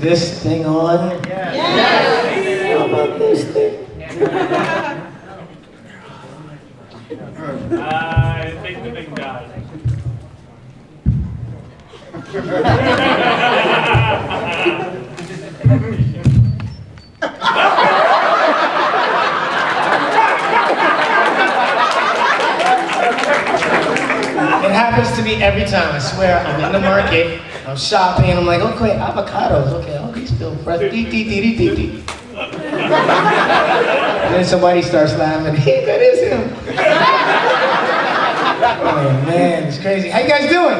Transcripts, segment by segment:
this thing on? Yes. How about this thing? I think the big guy. It happens to me every time, I swear. I'm in the market, I'm shopping, and I'm like, okay, avocados, okay, all these feel fresh. And then somebody starts laughing, hey, that is him. Oh man, it's crazy. How you guys doing?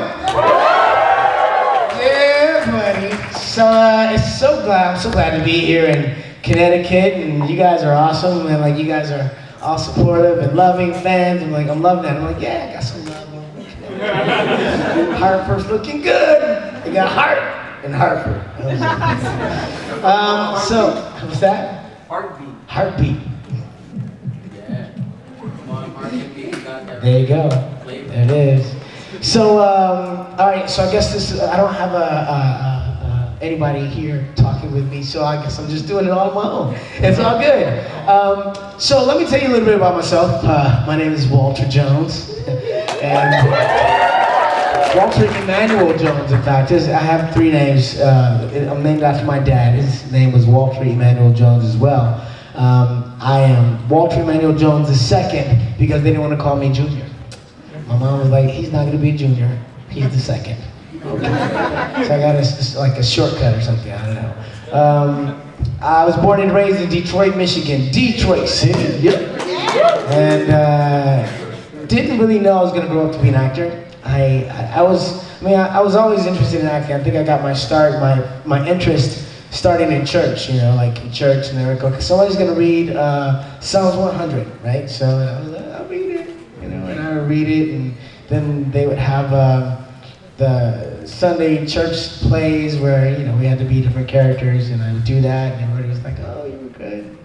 Yeah, buddy. So I'm so glad to be here in Connecticut, and you guys are awesome, and like you guys are all supportive and loving fans. I'm loving that. I'm like, yeah, I got some love. Hartford's looking good. They got Hart in Hartford. So, what's that? Heartbeat. Heartbeat. Yeah. Come on, heartbeat. You got that. There you go. Flavor. There it is. So, all right. So I guess I don't have anybody here talking with me. So I guess I'm just doing it all on my own. It's all good. So let me tell you a little bit about myself. My name is Walter Jones, and Walter Emmanuel Jones. In fact, I have three names. I'm named after my dad. His name was Walter Emmanuel Jones as well. I am Walter Emmanuel Jones II because they didn't want to call me Junior. My mom was like, he's not going to be a junior. He's the second. Okay. So I got like a shortcut or something. I don't know. I was born and raised in Detroit, Michigan. Detroit City. Yep. And didn't really know I was going to grow up to be an actor. I was always interested in acting. I think I got my start, my interest starting in church, like in church, and they were like, okay, somebody's gonna read Psalms 100, right? So I was like, I'll read it, and I would read it, and then they would have the Sunday church plays where, we had to be different characters, and I would do that, and everybody was like, oh, you were good.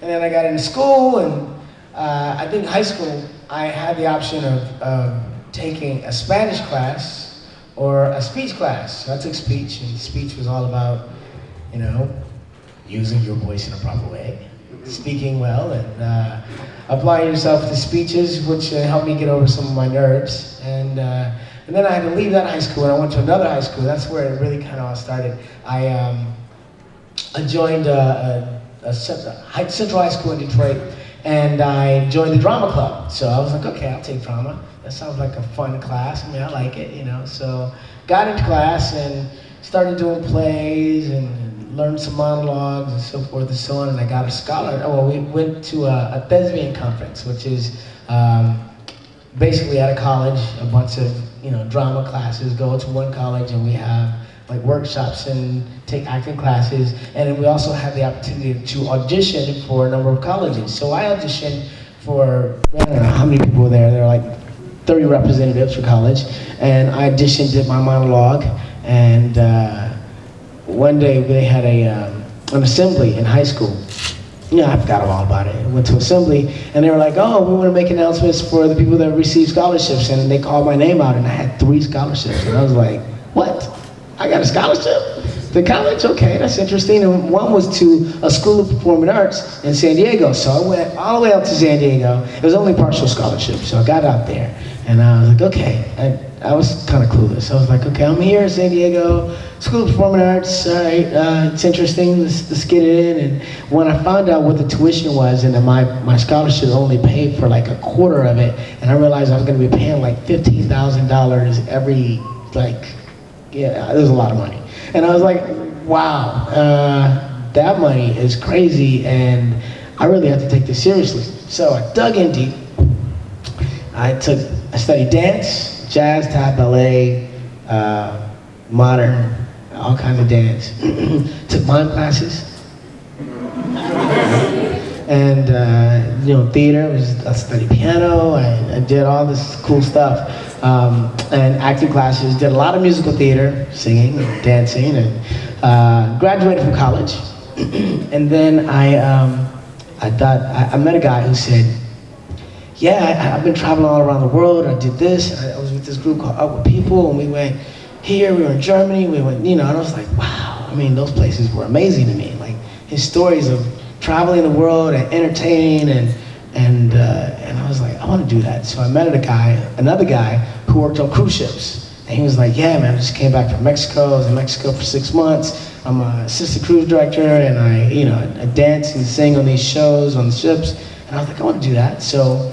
And then I got into school, and I think high school, I had the option of taking a Spanish class or a speech class. So I took speech, and speech was all about, using your voice in a proper way, speaking well, and applying yourself to speeches, which helped me get over some of my nerves. And then I had to leave that high school, and I went to another high school. That's where it really kind of all started. I joined Central High School in Detroit, and I joined the drama club. So I was like, okay, I'll take drama. That sounds like a fun class. I like it, So got into class and started doing plays and learned some monologues and so forth and so on. And I got a scholarship. Well, we went to a thespian conference, which is basically at a college, a bunch of drama classes go to one college, and we have like workshops and take acting classes, and then we also have the opportunity to audition for a number of colleges. So I auditioned for, I don't know how many people were there. There were like 30 representatives for college, and I auditioned, did my monologue, and one day they had an assembly in high school. I forgot all about it. I went to assembly, and they were like, oh, we want to make announcements for the people that receive scholarships, and they called my name out, and I had 3 scholarships, and I was like, what? I got a scholarship to college? Okay, that's interesting. And one was to a school of performing arts in San Diego. So I went all the way out to San Diego. It was only partial scholarship, so I got out there. And I was like, okay. I was kind of clueless. I was like, okay, I'm here in San Diego, School of Performing Arts. All right, it's interesting. Let's get it in. And when I found out what the tuition was, and then my scholarship only paid for like a quarter of it, and I realized I was going to be paying like $15,000 every it was a lot of money. And I was like, wow, that money is crazy, and I really have to take this seriously. So I dug in deep. I studied dance, jazz, tap, ballet, modern, all kinds of dance. Took mime classes. And theater, I studied piano, I did all this cool stuff. And acting classes, did a lot of musical theater, singing and dancing, and graduated from college. And then I met a guy who said, yeah, I've been traveling all around the world, I did this, I was with this group called Up With People, and we went here, we were in Germany, we went, and I was like, wow, I mean, those places were amazing to me. Like his stories of traveling the world and entertaining, and I was like, I want to do that. So I met another guy who worked on cruise ships. And he was like, yeah, man, I just came back from Mexico. I was in Mexico for 6 months. I'm an assistant cruise director, and I dance and sing on these shows on the ships. And I was like, I want to do that. So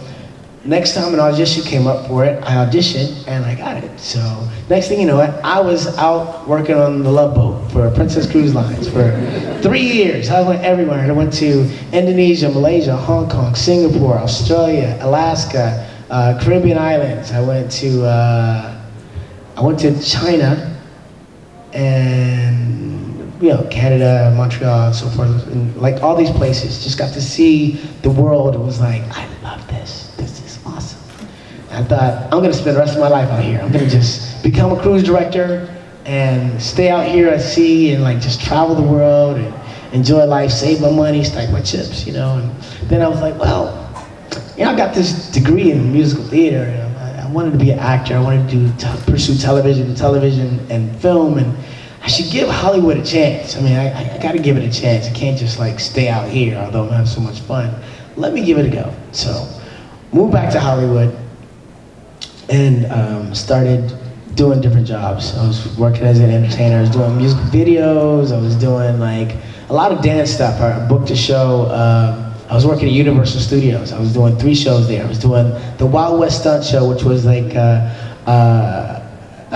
next time an audition came up for it, I auditioned and I got it. So next thing you know, I was out working on the Love Boat for Princess Cruise Lines for 3 years. I went everywhere. I went to Indonesia, Malaysia, Hong Kong, Singapore, Australia, Alaska, Caribbean islands. I went to China and Canada, Montreal, and so forth, and like all these places. Just got to see the world. It was like, I love this. This is awesome. And I thought, I'm gonna spend the rest of my life out here. I'm gonna just become a cruise director and stay out here at sea and like just travel the world and enjoy life, save my money, stack my chips, And then I was like, well, I got this degree in musical theater. And I wanted to be an actor. I wanted to pursue television and film, and I should give Hollywood a chance. I mean, I got to give it a chance. I can't just like stay out here, although I'm having so much fun. Let me give it a go. So, moved back to Hollywood and started doing different jobs. I was working as an entertainer. I was doing music videos. I was doing like a lot of dance stuff. I booked a show. I was working at Universal Studios. I was doing 3 shows there. I was doing the Wild West Stunt Show, which was like a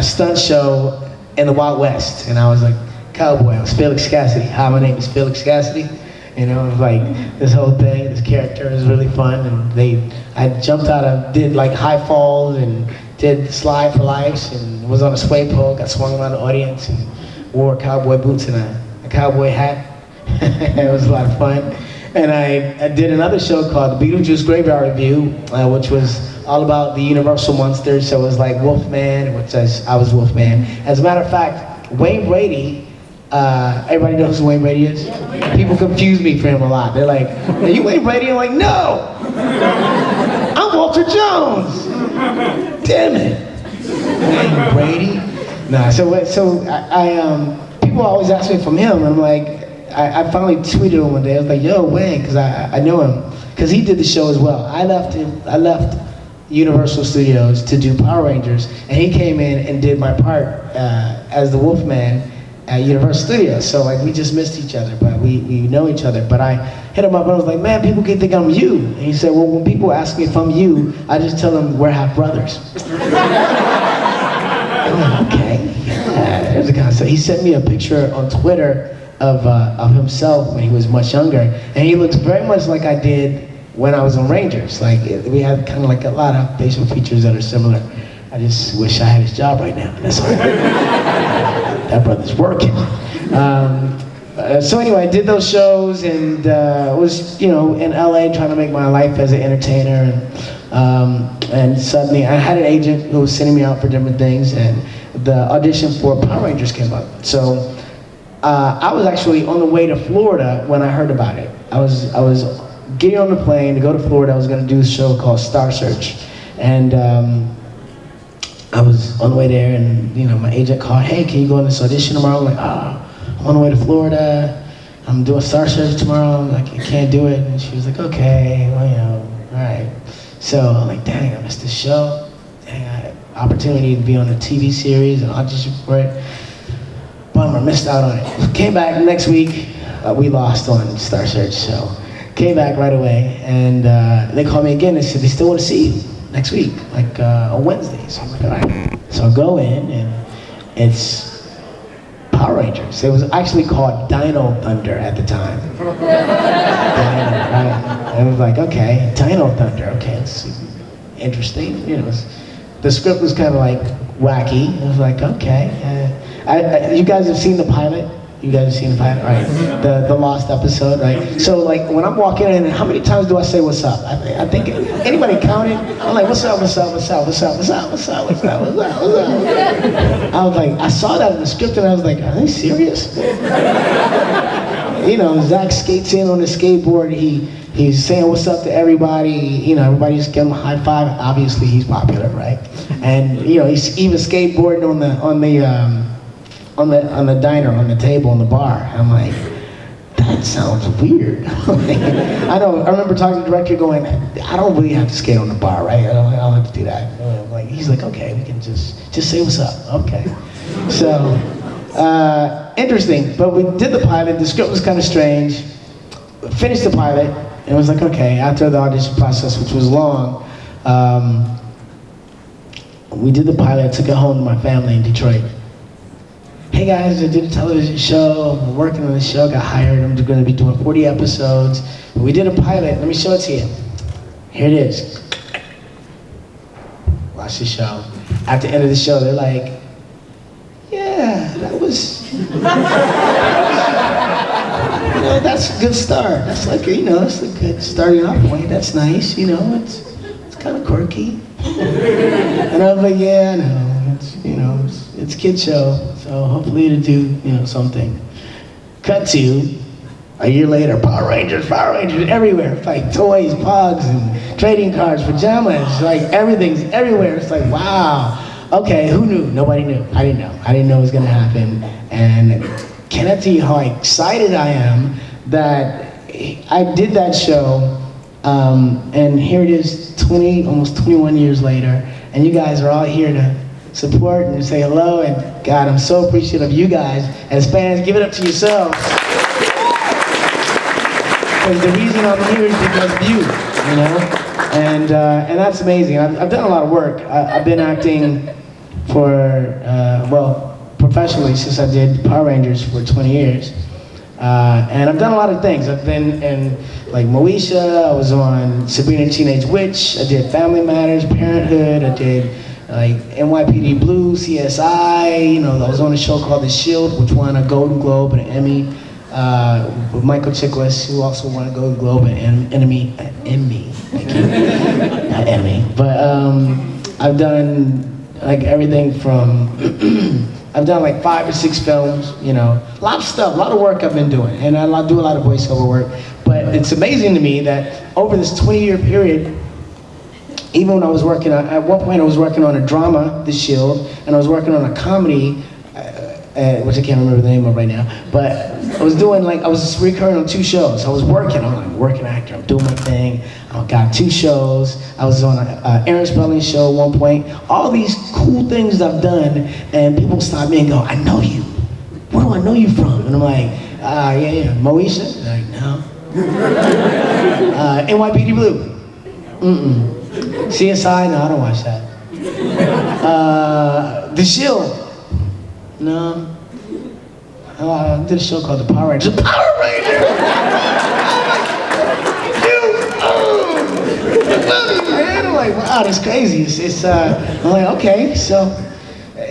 stunt show in the Wild West. And I was like cowboy. I was Felix Cassidy. Hi, my name is Felix Cassidy. It was like this whole thing, this character was really fun. And I jumped out, I did like high falls and did slide for life and was on a sway pole, got swung around the audience and wore cowboy boots and a cowboy hat. It was a lot of fun. And I did another show called the Beetlejuice Graveyard Review, which was all about the Universal monsters. So it was like Wolfman, which I was Wolfman. As a matter of fact, Wayne Brady, everybody knows who Wayne Brady is? People confuse me for him a lot. They're like, are you Wayne Brady? I'm like, no! I'm Walter Jones! Damn it! Wayne Brady? Nah, so people always ask me if I'm him, and I'm like, I finally tweeted him one day. I was like, yo, Wayne, because I know him. Because he did the show as well. I left Universal Studios to do Power Rangers, and he came in and did my part as the Wolfman at Universal Studios. So like we just missed each other, but we know each other. But I hit him up and I was like, man, people can think I'm you. And he said, well, when people ask me if I'm you, I just tell them we're half brothers. I'm like, okay, yeah, there's a guy. So he sent me a picture on Twitter of himself when he was much younger, and he looks very much like I did when I was on Rangers. Like we had kind of like a lot of facial features that are similar. I just wish I had his job right now. That's all. That brother's working. So anyway, I did those shows and was in LA trying to make my life as an entertainer, and suddenly I had an agent who was sending me out for different things, and the audition for Power Rangers came up. So I was actually on the way to Florida when I heard about it. I was getting on the plane to go to Florida. I was going to do a show called Star Search, and I was on the way there, and my agent called, hey, can you go on this audition tomorrow? I'm like, I'm on the way to Florida. I'm doing Star Search tomorrow. I'm like, I can't do it. And she was like, okay, well, all right. So I'm like, dang, I missed this show. Dang, I had an opportunity to be on a TV series and audition for it. Bummer, missed out on it. Came back next week. We lost on Star Search, so came back right away, and they called me again and said they still want to see you next week, like on Wednesday. So I'm like, all right. So I go in, and it's Power Rangers. It was actually called Dino Thunder at the time. Dino, right? And I was like, okay, Dino Thunder. Okay, it's interesting. The script was kind of like wacky. I was like, okay. You guys have seen the pilot? You guys have seen the pilot, right? The lost episode, right? So like when I'm walking in, how many times do I say what's up? I think anybody counted? I'm like, what's up, what's up, what's up, what's up, what's up, what's up, what's up, what's up, what's up? I was like, I saw that in the script and I was like, are they serious? Zach skates in on the skateboard. He's saying what's up to everybody. Everybody's giving him a high five. Obviously, he's popular, right? And he's even skateboarding on the diner, on the table, on the bar. I'm like, that sounds weird. I remember talking to the director going, I don't really have to skate on the bar, right? I don't have to do that. Like, he's like, okay, we can just say what's up. Okay. So, interesting, but we did the pilot. The script was kind of strange. Finished the pilot, and it was like, okay, after the audition process, which was long, we did the pilot, took it home to my family in Detroit. Hey guys, I did a television show, I'm working on the show, got hired, I'm going to be doing 40 episodes. We did a pilot, let me show it to you. Here it is. Watch the show. At the end of the show, they're like, yeah, that was, that's a good start. That's like, that's a good starting off point. That's nice, it's kind of quirky. And I was like, yeah, I know, it's a kid show, so hopefully it'll do, something. Cut to a year later, Power Rangers everywhere. It's like toys, pogs, and trading cards, pajamas, like everything's everywhere. It's like, wow. Okay, who knew? Nobody knew. I didn't know. I didn't know it was gonna happen. And can I tell you how excited I am that I did that show, and here it is, almost 21 years later, and you guys are all here to support and say hello, and God, I'm so appreciative of you guys. As fans, give it up to yourselves. Because the reason I'm here is because of you, And that's amazing. I've done a lot of work. I've been acting for, professionally since I did Power Rangers for 20 years. And I've done a lot of things. I've been in, like, Moesha, I was on Sabrina the Teenage Witch, I did Family Matters, Parenthood, I did, like, NYPD Blue, CSI, I was on a show called The Shield, which won a Golden Globe and an Emmy, with Michael Chiklis, who also won a Golden Globe and Emmy, not Emmy, but I've done, like, everything from, I've done like 5 or 6 films, a lot of stuff, a lot of work I've been doing, and I do a lot of voiceover work. But it's amazing to me that over this 20-year period, even when I was working on, at one point I was working on a drama, The Shield, and I was working on a comedy, which I can't remember the name of right now, but I was doing, like, I was recurring on 2 shows. I was working, I'm like a working actor, I'm doing my thing. I got 2 shows. I was on an Aaron Spelling show at one point. All these cool things I've done, and people stop me and go, I know you. Where do I know you from? And I'm like, yeah, Moesha? They're like, no. NYPD Blue? Mm-mm. CSI? No, I don't watch that. The Shield? No. I did a show called The Power Rangers. The Power Rangers! And I'm like, wow, that's crazy. I'm like, okay, so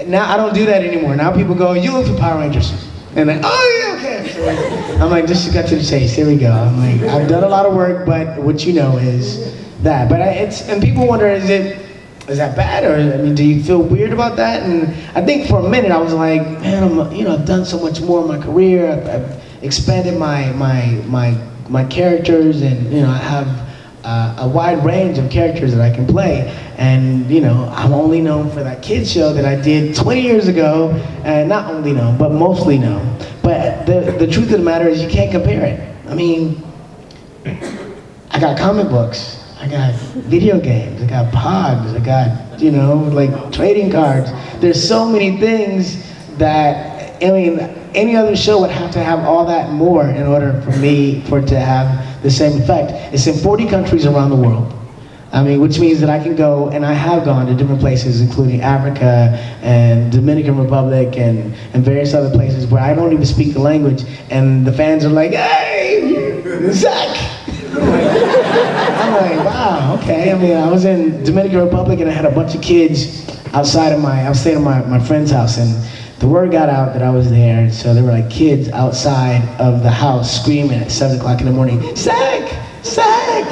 now I don't do that anymore. Now people go, you look for Power Rangers. And like, oh yeah, okay. So I'm like, just got to the chase, here we go. I'm like, I've done a lot of work, but what you know is that. But and people wonder, is that bad, or do you feel weird about that? And I think for a minute I was like, man, I've done so much more in my career. I've expanded my characters, and I have a wide range of characters that I can play. And I'm only known for that kids show that I did 20 years ago, and not only known, but mostly known. But the truth of the matter is, you can't compare it. I mean, I got comic books. I got video games, I got pods, I got, like trading cards. There's so many things that, any other show would have to have all that more in order for it to have the same effect. It's in 40 countries around the world. Which means that I can go, and I have gone to different places, including Africa and Dominican Republic and various other places where I don't even speak the language, and the fans are like, hey, Zach! I'm like, wow, okay. I was in Dominican Republic, and I had a bunch of kids outside of I was staying at my friend's house, and the word got out that I was there, so there were like kids outside of the house screaming at 7 o'clock in the morning, Zach! Zach!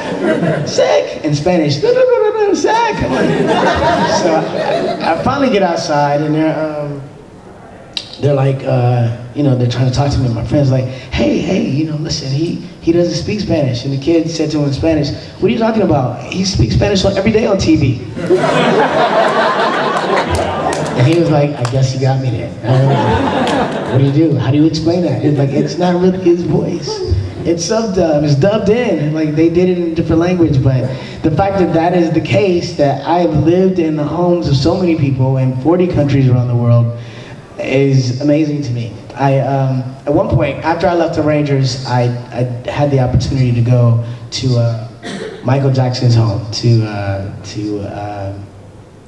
Zach! In Spanish, no, Zach! So I finally get outside, and they're like, they're trying to talk to me, and my friend's like, hey, listen, he doesn't speak Spanish. And the kid said to him in Spanish, what are you talking about? He speaks Spanish every day on TV. And he was like, I guess you got me there. And I was like, what do you do? How do you explain that? It's like, it's not really his voice. It's sub-dub, it's dubbed in, and like they did it in a different language, but the fact that that is the case, that I've lived in the homes of so many people in 40 countries around the world, is amazing to me. At one point, after I left the Rangers, I had the opportunity to go to Michael Jackson's home, to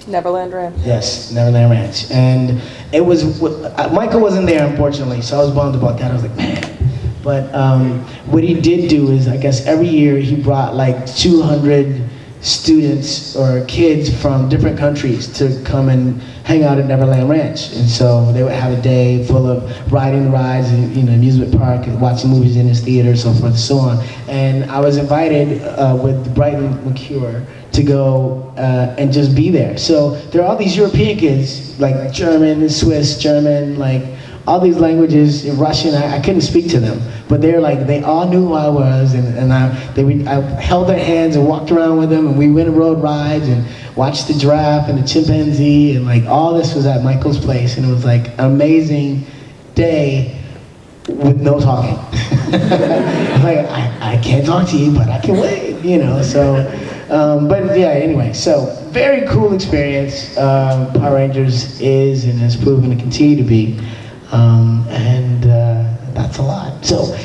Neverland Ranch. yes, Neverland Ranch. And it was, Michael wasn't there, unfortunately, so I was bummed about that. I was like, man. But what he did do is, I guess every year he brought like 200 students or kids from different countries to come and hang out at Neverland Ranch. And so they would have a day full of riding the rides and, you know, amusement park and watching movies in his theater, so forth and so on. And I was invited with Brighton McCure to go and just be there. So there are all these European kids, like German, Swiss, German, like all these languages, Russian, I couldn't speak to them. But they're like, they all knew who I was, and I held their hands and walked around with them, and we went and rode rides and watched the giraffe and the chimpanzee, and like all this was at Michael's place, and it was like an amazing day with no talking. Like, I can't talk to you, but I can wave, you know, so. But yeah, anyway, so very cool experience. Power Rangers is and has proven to continue to be. And that's a lot. So,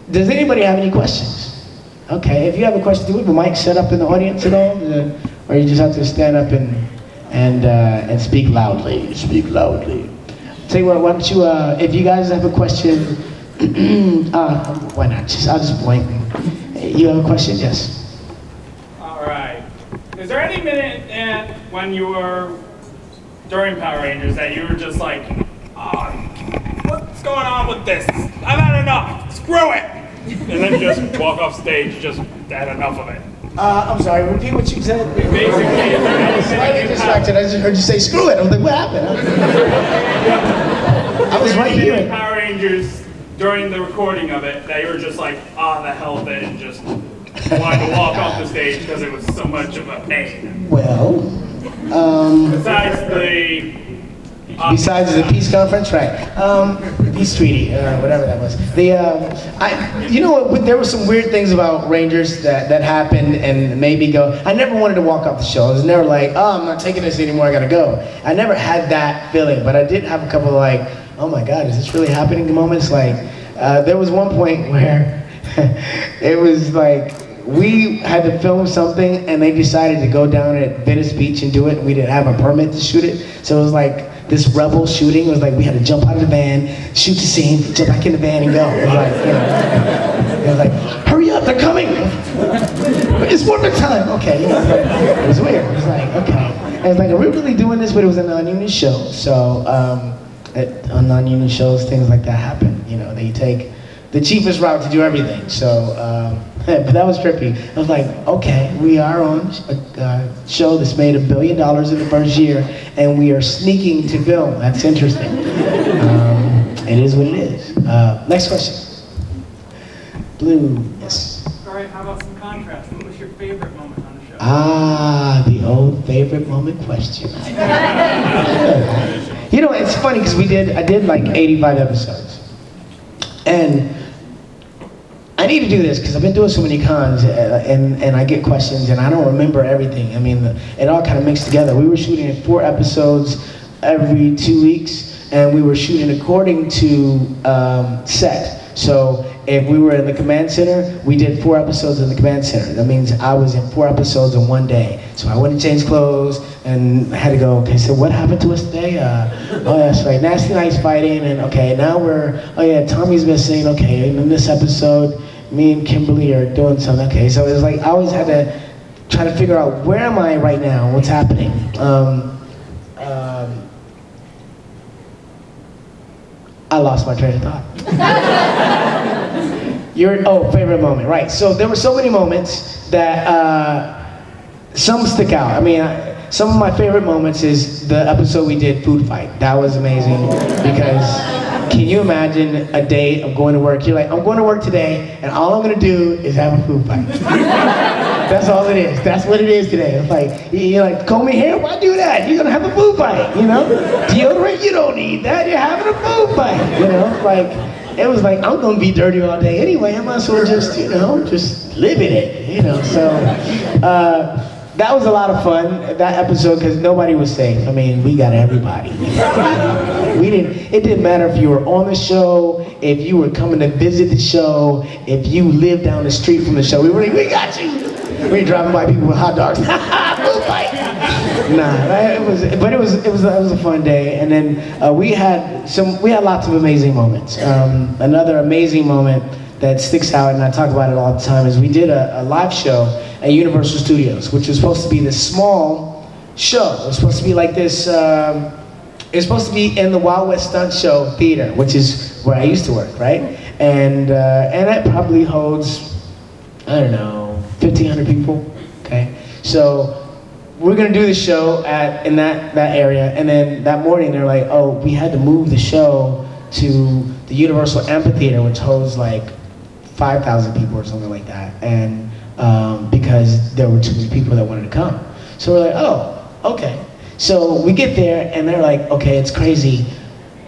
does anybody have any questions? Okay, if you have a question, do we have a mic set up in the audience at all? Or you just have to stand up and speak loudly? Speak loudly. Tell you what, why don't you, if you guys have a question, why not? I'll just blank. You have a question? Yes. All right. Is there any minute when you were during Power Rangers that you were just like, what's going on with this? I've had enough. Screw it. And then just walk off stage, just had enough of it. I'm sorry, repeat what you said. Basically, is there I was slightly distracted. I just heard you say, screw it. I was like, what happened? I was right here. Power Rangers during the recording of it that you were just like, the hell with it, and just wanted to walk off the stage because it was so much of a pain. Well, Besides the peace conference, right? Peace treaty, whatever that was. You know what? There were some weird things about Rangers that happened, and made me go. I never wanted to walk off the show. I was never like, I'm not taking this anymore. I gotta go. I never had that feeling, but I did have a couple of like, oh my God, is this really happening? Moments like, there was one point where it was like, we had to film something, and they decided to go down at Venice Beach and do it. We didn't have a permit to shoot it, so it was like this rebel shooting. It was like we had to jump out of the van, shoot the scene, jump back in the van, and go. It was like, you know, it was like, hurry up, they're coming! It's morning time. Okay, you know, it was weird. It was like, okay. And it was like, are we really doing this? But it was a non-union show, so on non-union shows, things like that happen. You know, they take the cheapest route to do everything. So. But that was trippy. I was like, okay, we are on a show that's made $1 billion in the first year, and we are sneaking to film. That's interesting. It is what it is. Next question. Blue, yes. All right, how about some contrast? What was your favorite moment on the show? The old favorite moment question. You know, it's funny because I did like 85 episodes. And I need to do this because I've been doing so many cons, and I get questions and I don't remember everything. I mean, it all kind of mixed together. We were shooting 4 episodes every 2 weeks, and we were shooting according to set. So if we were in the command center, we did 4 episodes in the command center. That means I was in 4 episodes in one day. So I went and changed clothes and I had to go, okay, so what happened to us today? Oh, that's right, Nasty Night's fighting, and okay, now oh yeah, Tommy's missing, okay, and in this episode, me and Kimberly are doing something, okay. So it was like, I always had to try to figure out, where am I right now, what's happening? I lost my train of thought. Favorite moment, right. So there were so many moments that some stick out. I mean, some of my favorite moments is the episode we did, Food Fight. That was amazing because can you imagine a day of going to work? You're like, I'm going to work today and all I'm going to do is have a food fight. That's all it is. That's what it is today. It's like, you're like, comb your hair? Why do that? You're gonna have a food fight, you know? Deodorant? You don't need that. You're having a food fight, you know? Like, it was like, I'm gonna be dirty all day anyway. I might as well just, you know, just live in it, you know? So, that was a lot of fun, that episode, because nobody was safe. I mean, we got everybody. It didn't matter if you were on the show, if you were coming to visit the show, if you lived down the street from the show. We were like, we got you. We were driving by people with hot dogs. Food fight. Nah, it was a fun day. And then we had lots of amazing moments. Another amazing moment that sticks out, and I talk about it all the time, is we did a live show at Universal Studios, which was supposed to be this small show. It was supposed to be like this, it was supposed to be in the Wild West Stunt Show Theater, which is where I used to work, right? And it probably holds, I don't know, 1,500 people, okay? So we're gonna do the show in that area, and then that morning they're like, oh, we had to move the show to the Universal Amphitheater, which holds like 5,000 people or something like that, and because there were too many people that wanted to come. So we're like, oh, okay. So we get there and they're like, okay, it's crazy.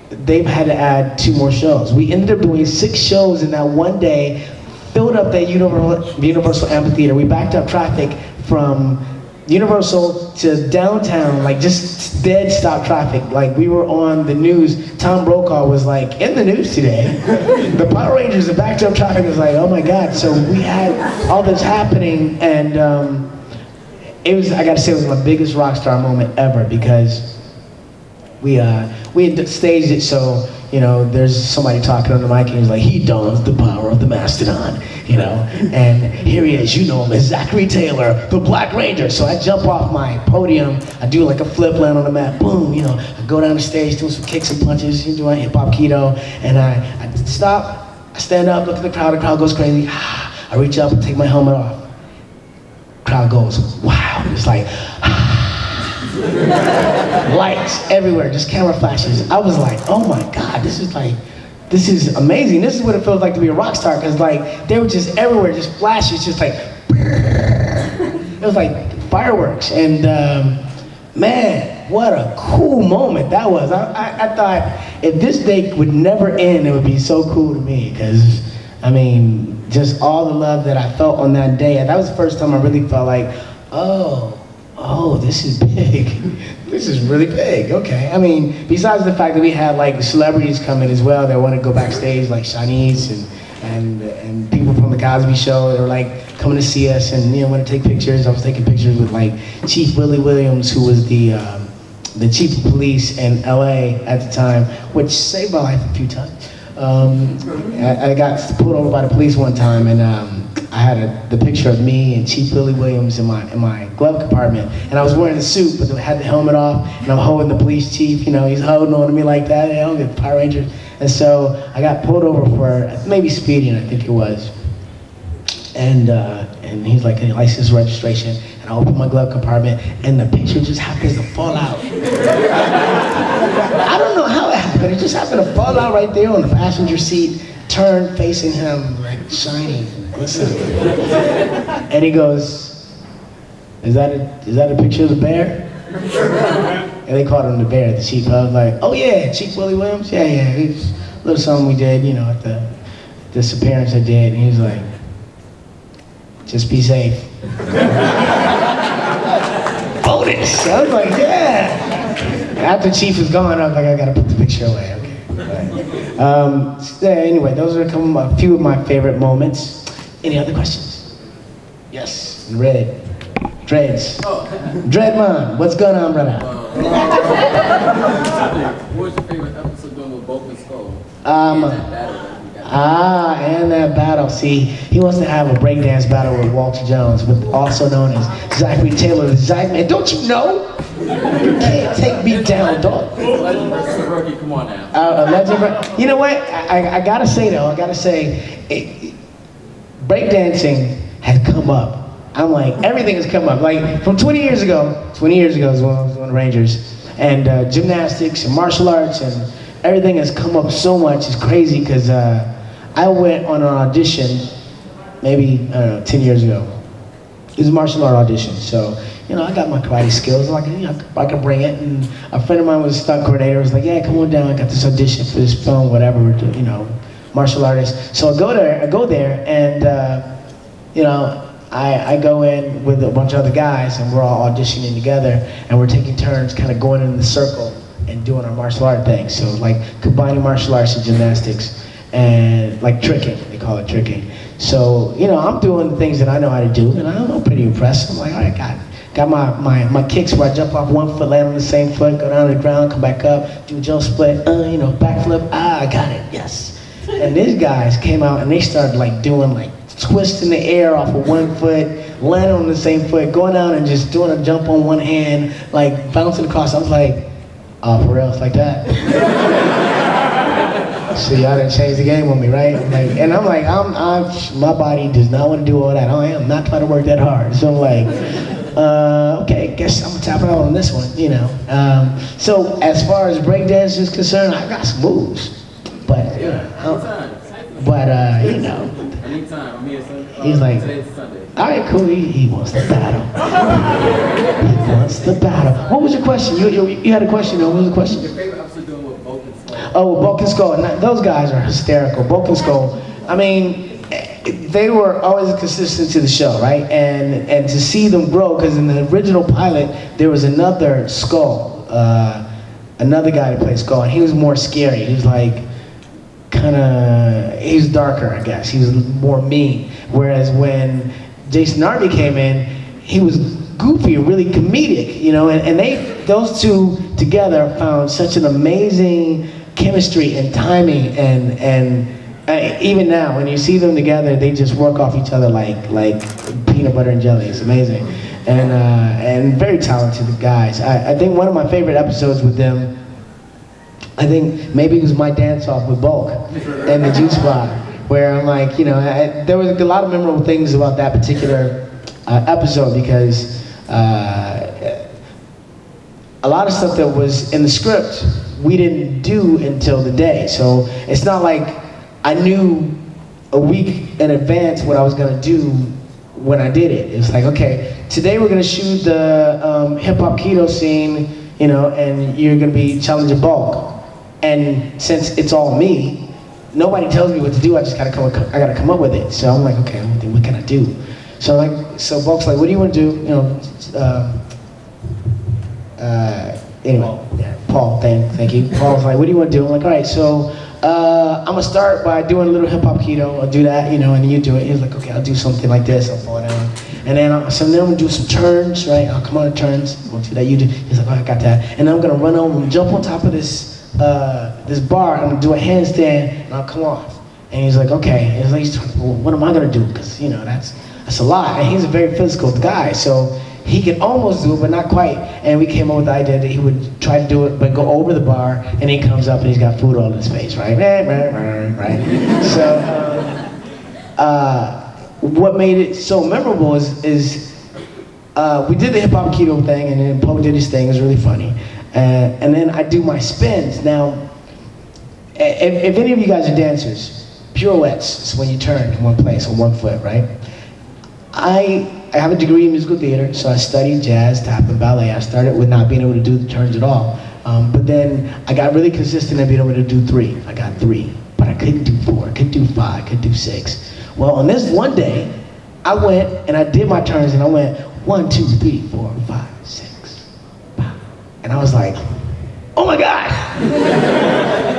They've had to add 2 more shows. We ended up doing 6 shows in that one day, filled up that Universal Amphitheater. We backed up traffic from Universal to downtown, like just dead stop traffic. Like we were on the news. Tom Brokaw was like, in the news today, the Power Rangers, the backed up traffic was like, oh my God. So we had all this happening, and I gotta say, it was my biggest rock star moment ever, because we had staged it so, you know, there's somebody talking on the mic and he's like, he dons the power of the mastodon, you know, and here he is, you know him as Zachary Taylor, the Black Ranger. So I jump off my podium, I do like a flip land on the mat, boom, you know, I go down the stage, do some kicks and punches, doing hip hop keto, and I stop, I stand up, look at the crowd goes crazy, I reach up and take my helmet off. Crowd goes, wow, it's like, lights everywhere, just camera flashes. I was like, oh my God, this is amazing. This is what it feels like to be a rock star, because like, they were just everywhere, just flashes, just like, it was like fireworks. And man, what a cool moment that was. I thought if this day would never end, it would be so cool to me, because I mean, just all the love that I felt on that day. That was the first time I really felt like, oh, this is big. This is really big, okay. I mean, besides the fact that we had like celebrities come in as well that want to go backstage, like Shanice and people from the Cosby Show that were like coming to see us and, you know, want to take pictures. I was taking pictures with like Chief Willie Williams, who was the chief of police in LA at the time, which saved my life a few times. I got pulled over by the police one time, and I had the picture of me and Chief Willie Williams in my glove compartment, and I was wearing a suit, but I had the helmet off, and I'm holding the police chief, you know, he's holding on to me like that, you know, the Power Rangers. And so I got pulled over for maybe speeding, I think it was. And he's like, any license registration, and I opened my glove compartment, and the picture just happens to fall out. I don't know how it happened, it just happened to fall out right there on the passenger seat, turned facing him, like shining, glistening. And he goes, is that a picture of the bear? And they called him the bear, the chief. I was like, oh yeah, Chief Willie Williams? Yeah, it's a little something we did, you know, at this appearance I did. And he was like, just be safe. Bonus! I was like, yeah. After Chief was gone, I was like, I gotta put the picture away, okay. Right. Anyway, those are a few of my favorite moments. Any other questions? Yes, Red. Dreads. Dreadman, what's going on, brother? What was your favorite episode doing with Boca Skull? And that battle. See, he wants to have a breakdance battle with Walter Jones, also known as Zachary Taylor, the Zyke Man. Don't you know? You can't take me down, dog. Legend versus rookie, come on now. Legend. You know what? I gotta say though, breakdancing has come up. I'm like, everything has come up. Like from 20 years ago is when I was on the Rangers, and gymnastics and martial arts and everything has come up so much. It's crazy because I went on an audition maybe, I don't know, 10 years ago. it was a martial art audition. So, you know, I got my karate skills. Like, you know, I could bring it. And a friend of mine was a stunt coordinator. Was like, yeah, come on down. I got this audition for this film, whatever. You know, martial artist. So I go there, and you know, I go in with a bunch of other guys, and we're all auditioning together, and we're taking turns, kind of going in the circle and doing our martial art thing. So like combining martial arts and gymnastics, and like tricking. They call it tricking. So, you know, I'm doing the things that I know how to do, and I'm pretty impressed. I'm like, all right, got my kicks where I jump off one foot, land on the same foot, go down to the ground, come back up, do a jump split, you know, backflip, I got it, yes. And these guys came out and they started like doing like twists in the air off of one foot, landing on the same foot, going down and just doing a jump on one hand, like bouncing across. I was like, oh, for real, it's like that? So y'all done changed the game on me, right? Like, and I'm like, my body does not want to do all that. I am not trying to work that hard. So I'm like, okay, guess I'm gonna tap out on this one, you know. So as far as breakdance is concerned, I got some moves, but you know, Anytime. I'm here Sunday. He's like, Today's Sunday. all right, cool. He wants the battle. He wants the battle. What was your question? You had a question. What was the question? Your favorite episode doing with Bulk and Skull? Oh, Bulk and Skull. And those guys are hysterical. Bulk and Skull. I mean, they were always consistent to the show, right? And to see them grow, because in the original pilot there was another Skull, another guy that played Skull, and he was more scary. He was like he was darker, I guess. He was more mean. Whereas when Jason Arby came in, he was goofy and really comedic, you know, and those two together found such an amazing chemistry and timing, and even now when you see them together, they just work off each other like peanut butter and jelly. It's amazing, and very talented guys. I think one of my favorite episodes with them, I think maybe it was my dance off with Bulk and the Juice Bar, where I'm like, you know, there was a lot of memorable things about that particular episode, because a lot of stuff that was in the script we didn't do until the day. So it's not like I knew a week in advance what I was gonna do when I did it. It's like, okay, today we're gonna shoot the hip hop keto scene, you know, and you're gonna be challenging Bulk. And since it's all me, nobody tells me what to do. I gotta come up with it. So I'm like, okay, what can I do? So Bulk's like, what do you want to do? You know, anyway, yeah, Paul, thank you. Paul's like, what do you want to do? I'm like, all right, so I'm gonna start by doing a little hip hop keto. I'll do that, you know, and then you do it. He's like, okay, I'll do something like this. I'll fall down, and then I'm gonna do some turns, right? I'll come on the turns. We'll do that. You do. He's like, oh, I got that. And then I'm gonna run over and jump on top of this bar. I'm gonna do a handstand, and I'll come off. And he's like, okay. And he's like, well, what am I gonna do? Because you know that's a lot. And he's a very physical guy, so he could almost do it, but not quite. And we came up with the idea that he would try to do it, but go over the bar, and he comes up and he's got food all in his face, right? Right. So what made it so memorable is we did the hip hop keto thing, and then Poe did his thing. It was really funny. And then I do my spins. Now, if any of you guys are dancers, pirouettes is when you turn in one place on one foot, right? I have a degree in musical theater, so I studied jazz, tap, and ballet. I started with not being able to do the turns at all. But then I got really consistent at being able to do 3. I got 3, but I couldn't do 4, I couldn't do 5, I couldn't do 6. Well, on this one day, I went and I did my turns, and I went 1, 2, 3, 4, 5, 6, 5. And I was like, oh my God!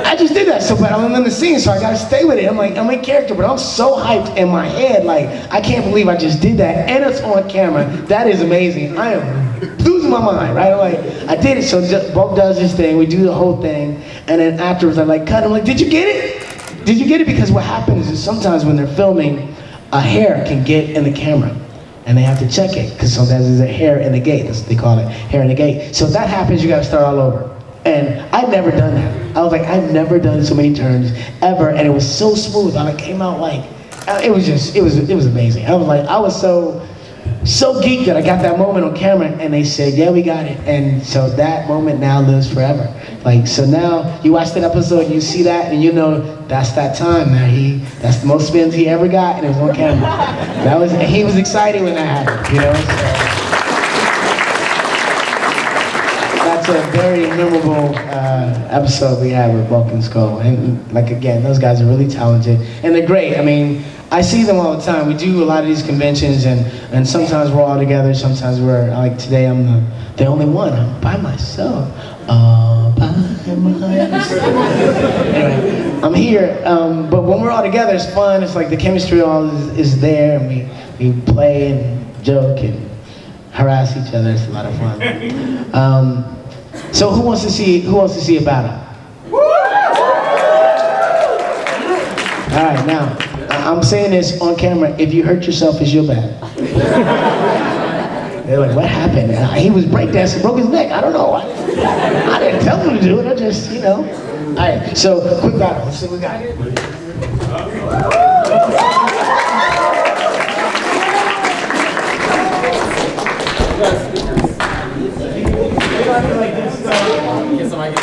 I just did that, but I'm in the scene, so I gotta stay with it. I'm like, I'm in character, but I'm so hyped in my head, like, I can't believe I just did that, and it's on camera. That is amazing. I am losing my mind, right? I'm like, I did it, so Bulk does his thing, we do the whole thing, and then afterwards I'm like, cut, I'm like, did you get it? Did you get it? Because what happens is sometimes when they're filming, a hair can get in the camera, and they have to check it, because sometimes there's a hair in the gate. That's what they call it, hair in the gate. So if that happens, you gotta start all over. And I'd never done that. I was like, I've never done so many turns ever, and it was so smooth. I came out like, it was amazing. I was like, I was so so geeked that I got that moment on camera, and they said, yeah, we got it. And so that moment now lives forever. Like, so now you watch that episode, you see that, and you know that's that time that that's the most spins he ever got, and it was on camera. He was excited when that happened, you know? So, that's a very memorable episode we had with Bulk and Skull. And like, again, those guys are really talented, and they're great. I mean, I see them all the time. We do a lot of these conventions, and sometimes we're all together, sometimes like today I'm the only one. I'm by myself. All by myself. Anyway, I'm here, but when we're all together, it's fun. It's like the chemistry all is there, and we play and joke and harass each other. It's a lot of fun. So who wants to see a battle? All right, now I'm saying this on camera. If you hurt yourself, it's your bad. They're like, what happened? He was breakdancing, broke his neck. I don't know. I didn't tell him to do it. I just, you know. All right, so quick battle. Let's see what we got. Get somebody.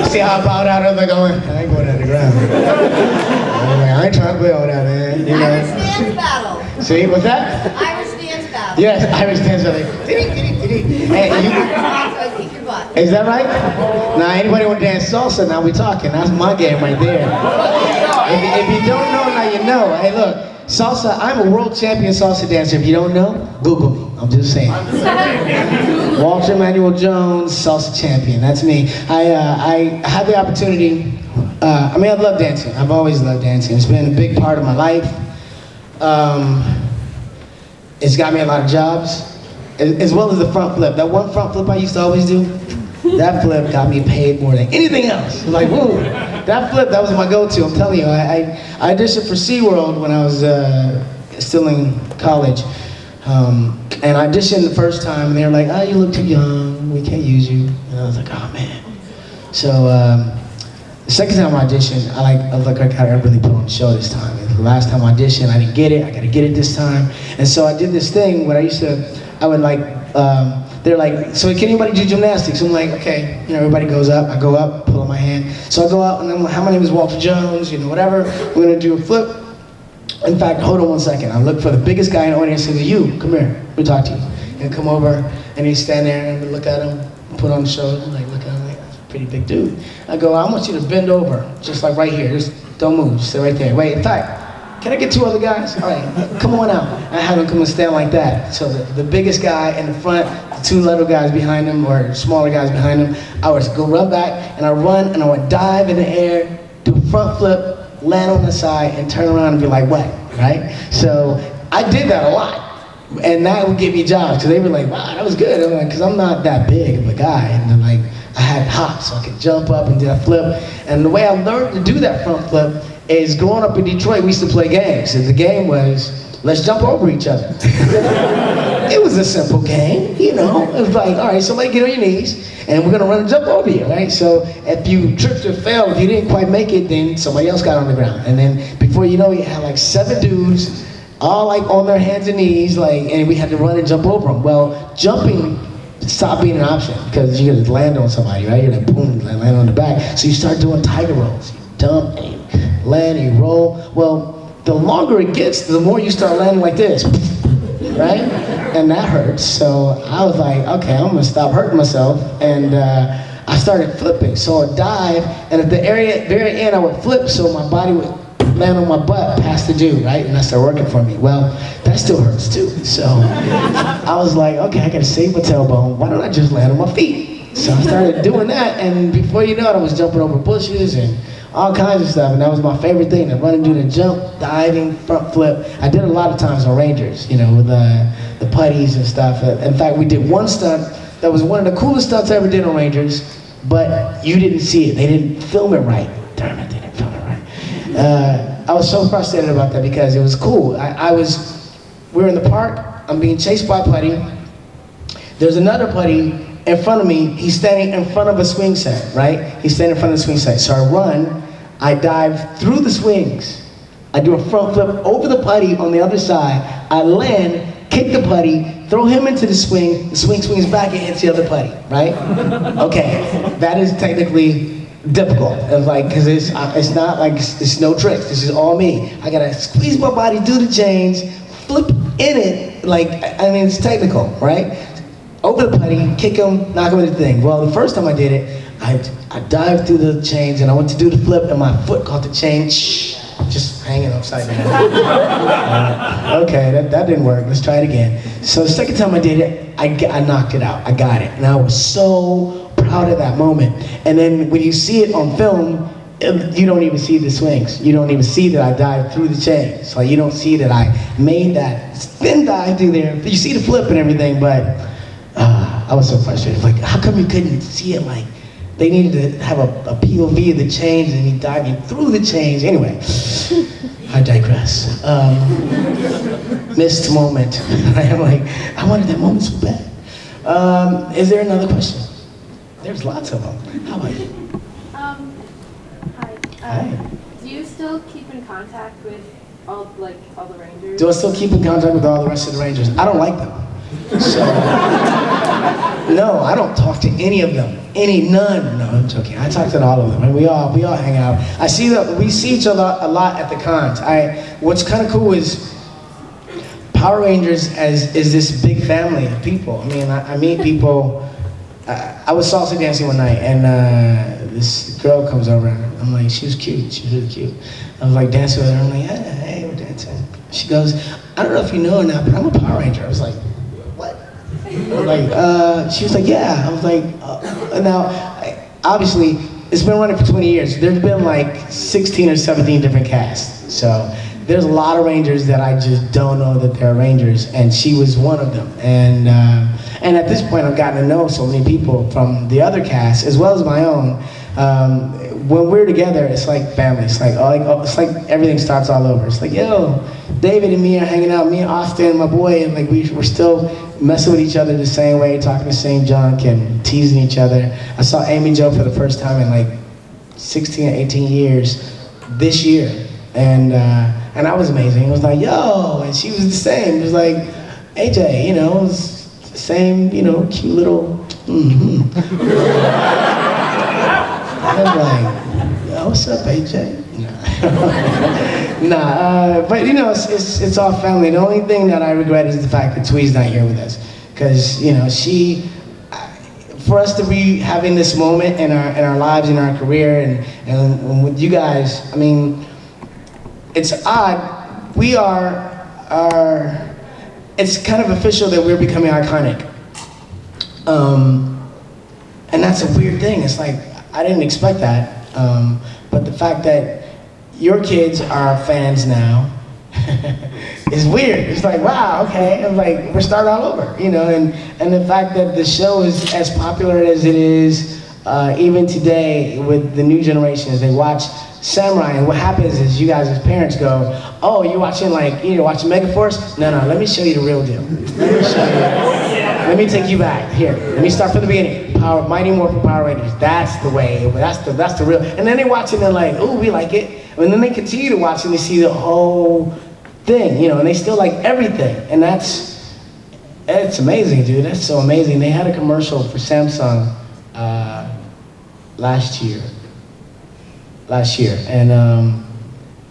See how I bowed out? I was like, I ain't going down the ground. I ain't trying to play all that, man. You know? Irish dance battle. See, what's that? Irish dance battle. Yes, Irish dance battle. Hey, Kick your butt. is that right? Now, anybody want to dance salsa? Now we talking. That's my game right there. If you don't know, now you know. Hey, look, salsa. I'm a world champion salsa dancer. If you don't know, Google me. I'm just saying. Walter Emmanuel Jones, salsa champion. That's me. I had the opportunity. I love dancing. I've always loved dancing. It's been a big part of my life. It's got me a lot of jobs, as well as the front flip. That one front flip I used to always do, that flip got me paid more than anything else. Like, whoa, that flip, that was my go-to. I'm telling you, I auditioned for SeaWorld when I was still in college. And I auditioned the first time, and they were like, oh, you look too young, we can't use you. And I was like, oh, man. So, the second time I auditioned, I was like, I gotta really put on the show this time. And the last time I auditioned, I didn't get it, I gotta get it this time. And so I did this thing where I would like, they're like, so can anybody do gymnastics? I'm like, okay, you know, everybody goes up, I go up, pull on my hand. So I go up, and I'm like, hi, my name is Walter Jones, you know, whatever, we're gonna do a flip. In fact, hold on one second. I look for the biggest guy in the audience and say, you, come here, let me talk to you. And come over, and he'd stand there, and I look at him, put on the shoulder, like, look at him, like, that's a pretty big dude. I go, I want you to bend over, just like right here, just don't move, just stay right there. Wait, in fact, can I get two other guys? All right, come on out. I have him come and stand like that. So the biggest guy in the front, the two little guys behind him, or smaller guys behind him, I would go run back, and I run, and I would dive in the air, do a front flip, land on the side, and turn around and be like, what, right? So I did that a lot. And that would give me jobs, because they were like, wow, that was good. I'm like, because I'm not that big of a guy. And then like, I had hops, so I could jump up and do that flip. And the way I learned to do that front flip is growing up in Detroit, we used to play games. And the game was, let's jump over each other. It was a simple game, you know. It was like, all right, somebody get on your knees, and we're gonna run and jump over you, right? So if you tripped or fell, if you didn't quite make it, then somebody else got on the ground. And then before you know it, you had like 7 dudes, all like on their hands and knees, like, and we had to run and jump over them. Well, jumping stopped being an option because you could land on somebody, right? You're like, boom, land on the back. So you start doing tiger rolls. You dump and you land and you roll. Well, the longer it gets, the more you start landing like this, right? And that hurts. So I was like, okay, I'm gonna stop hurting myself. And I started flipping. So I'd dive, and at the very end, I would flip so my body would land on my butt past the dude, right? And that started working for me. Well, that still hurts too. So I was like, okay, I gotta save my tailbone. Why don't I just land on my feet? So I started doing that, and before you know it, I was jumping over bushes and all kinds of stuff, and that was my favorite thing, to run and do the jump, diving, front flip. I did a lot of times on Rangers, you know, with the putties and stuff. In fact, we did one stunt that was one of the coolest stunts I ever did on Rangers, but you didn't see it. They didn't film it right. Darn it, they didn't film it right. I was so frustrated about that because it was cool. We were in the park, I'm being chased by a putty. There's another putty in front of me. He's standing in front of a swing set, right? He's standing in front of the swing set. So I run, I dive through the swings. I do a front flip over the putty on the other side. I land, kick the putty, throw him into the swing swings back and hits the other putty, right? Okay, that is technically difficult. It's like, cause it's not like, it's no tricks. This is all me. I gotta squeeze my body, do the chains, flip in it, like, I mean, it's technical, right? Over the putty, kick him, knock him into the thing. Well, the first time I did it, I dived through the chains and I went to do the flip and my foot caught the chain, just hanging upside down. Okay, that didn't work. Let's try it again. So the second time I did it, I knocked it out. I got it. And I was so proud of that moment. And then when you see it on film, you don't even see the swings. You don't even see that I dived through the chains. Like, you don't see that I made that spin dive through there. You see the flip and everything, but I was so frustrated. Like, how come you couldn't see it? Like, they needed to have a POV of the chains and me diving through the chains. Anyway, I digress. Missed moment. I'm like, I wanted that moment so bad. Is there another question? There's lots of them. How about you? Hi. Hi. Do you still keep in contact with all the Rangers? Do I still keep in contact with all the rest of the Rangers? I don't like them. So, no, I don't talk to any of them. None. No, I'm joking. I talk to all of them, and we all hang out. We see each other a lot at the cons. What's kind of cool is Power Rangers is this big family of people. I mean, I meet people. I was salsa dancing one night, and this girl comes over, and I'm like, she was cute. She was really cute. I was like dancing with her. I'm like, hey, we're dancing. She goes, I don't know if you know or not, but I'm a Power Ranger. I was like, what? I'm like, she was like, yeah. I was like, now, obviously, it's been running for 20 years. There's been like 16 or 17 different casts. So there's a lot of Rangers that I just don't know that they're Rangers, and she was one of them. And at this point, I've gotten to know so many people from the other cast, as well as my own. When we're together, it's like family. It's like everything starts all over. It's like, yo, David and me are hanging out, me and Austin, my boy, and like we're still messing with each other the same way, talking the same junk and teasing each other. I saw Amy Jo for the first time in like 16 or 18 years this year, and that was amazing. It was like, yo, and she was the same. It was like, AJ, you know, it was the same, you know, cute little. I was like, yo, what's up, AJ? But you know, it's all family. The only thing that I regret is the fact that Twee's not here with us, because you know, for us to be having this moment in our lives, in our career, and with you guys, I mean, it's odd. It's kind of official that we're becoming iconic, and that's a weird thing. It's like, I didn't expect that, but the fact that your kids are fans now is weird. It's like, wow, okay, and like, we're starting all over, you know, and the fact that the show is as popular as it is, even today with the new generations, they watch Samurai, and what happens is you guys as parents go, oh, you're watching watching Megaforce? No, let me show you the real deal. Let me show you. Let me take you back. Here, let me start from the beginning. Mighty Morphin Power Rangers. That's the way. That's the real. And then they watch it and they're like, ooh, we like it. And then they continue to watch and they see the whole thing, you know, and they still like everything. And that's It's amazing, dude. That's so amazing. They had a commercial for Samsung last year, and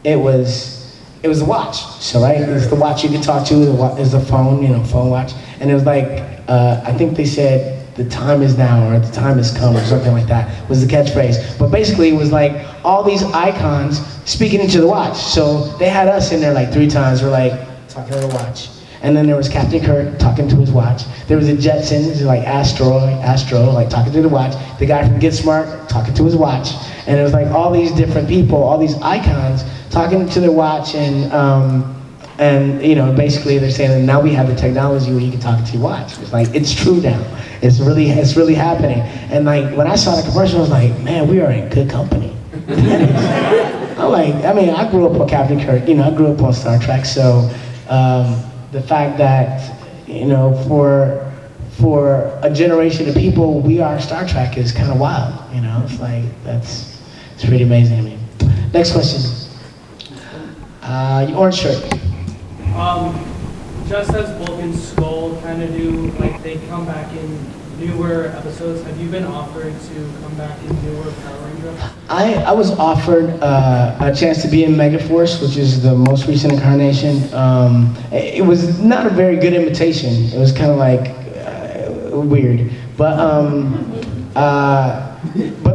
it was the watch. So right, it's the watch you can talk to. Is the phone, phone watch, and it was like I think they said the time is now or the time has come or something like that was the catchphrase. But basically, it was like all these icons speaking into the watch. So they had us in there like 3 times. We're like talking to the watch. And then there was Captain Kirk talking to his watch. There was the Jetsons, like Astro, like talking to the watch. The guy from Get Smart talking to his watch. And it was like all these different people, all these icons talking to their watch, and basically they're saying that now we have the technology where you can talk to your watch. It's like, it's true now. It's really happening. And like when I saw the commercial, I was like, man, we are in good company. I grew up on Captain Kirk. I grew up on Star Trek, so. The fact that, for a generation of people, we are Star Trek is kind of wild, It's like, it's pretty amazing to me. Next question. Your orange shirt. Just as Bulk and Skull kind of do, like they come back in newer episodes, have you been offered to come back in newer Power Ranger episodes? I was offered a chance to be in Megaforce, which is the most recent incarnation. It was not a very good invitation. It was kind of like weird. But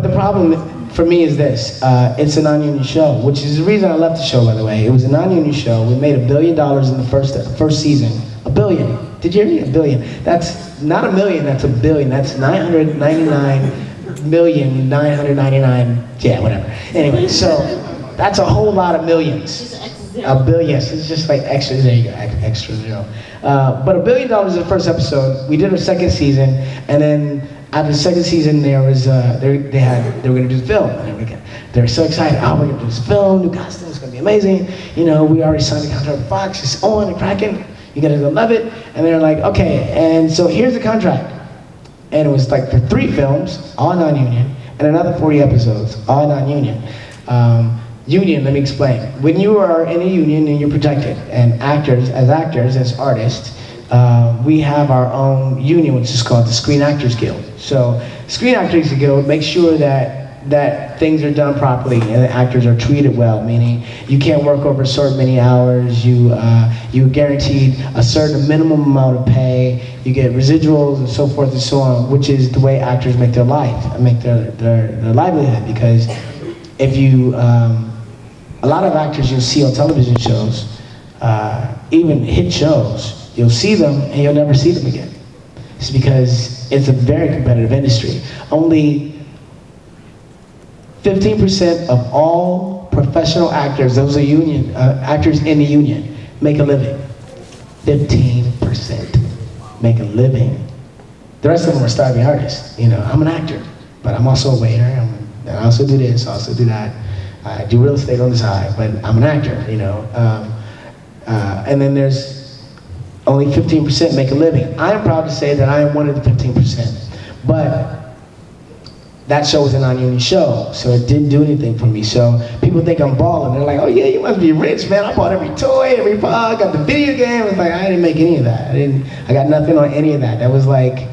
the problem for me is this. It's a non-union show, which is the reason I left the show, by the way. It was a non-union show. We made $1 billion in the first season. $1 billion. Did you hear me? $1 billion. That's not $1 million, that's $1 billion. That's 999,999, yeah, whatever. Anyway, so that's a whole lot of millions. $1 billion, yes, it's just like extra, there you go, extra zero. But $1 billion is the first episode. We did our second season, and then after the second season, there was they were going to do the film. And they were so excited. Oh, we're going to do this film, new costume, it's going to be amazing. We already signed a contract with Fox. It's on and cracking. You guys are gonna love it. And they're like, okay, and so here's the contract. And it was like for 3 films, all non-union, and another 40 episodes, all non-union. Union, let me explain. When you are in a union and you're protected, and actors, as artists, we have our own union, which is called the Screen Actors Guild. So, Screen Actors Guild makes sure that things are done properly and the actors are treated well, meaning you can't work over a certain many hours, you're guaranteed a certain minimum amount of pay, you get residuals and so forth and so on, which is the way actors make their life, make their livelihood. Because if you, a lot of actors you'll see on television shows, even hit shows, you'll see them and you'll never see them again. It's because it's a very competitive industry. Only 15% of all professional actors, those are union actors in the union, make a living. 15% make a living. The rest of them are starving artists. I'm an actor, but I'm also a waiter. I also do this, I also do that. I do real estate on the side, but I'm an actor. And then there's only 15% make a living. I am proud to say that I am one of the 15%, but that show was a non-union show, so it didn't do anything for me. So people think I'm balling. They're like, oh yeah, you must be rich, man. I bought every toy, every I got the video game. It's like, I didn't make any of that. I got nothing on any of that. That was like,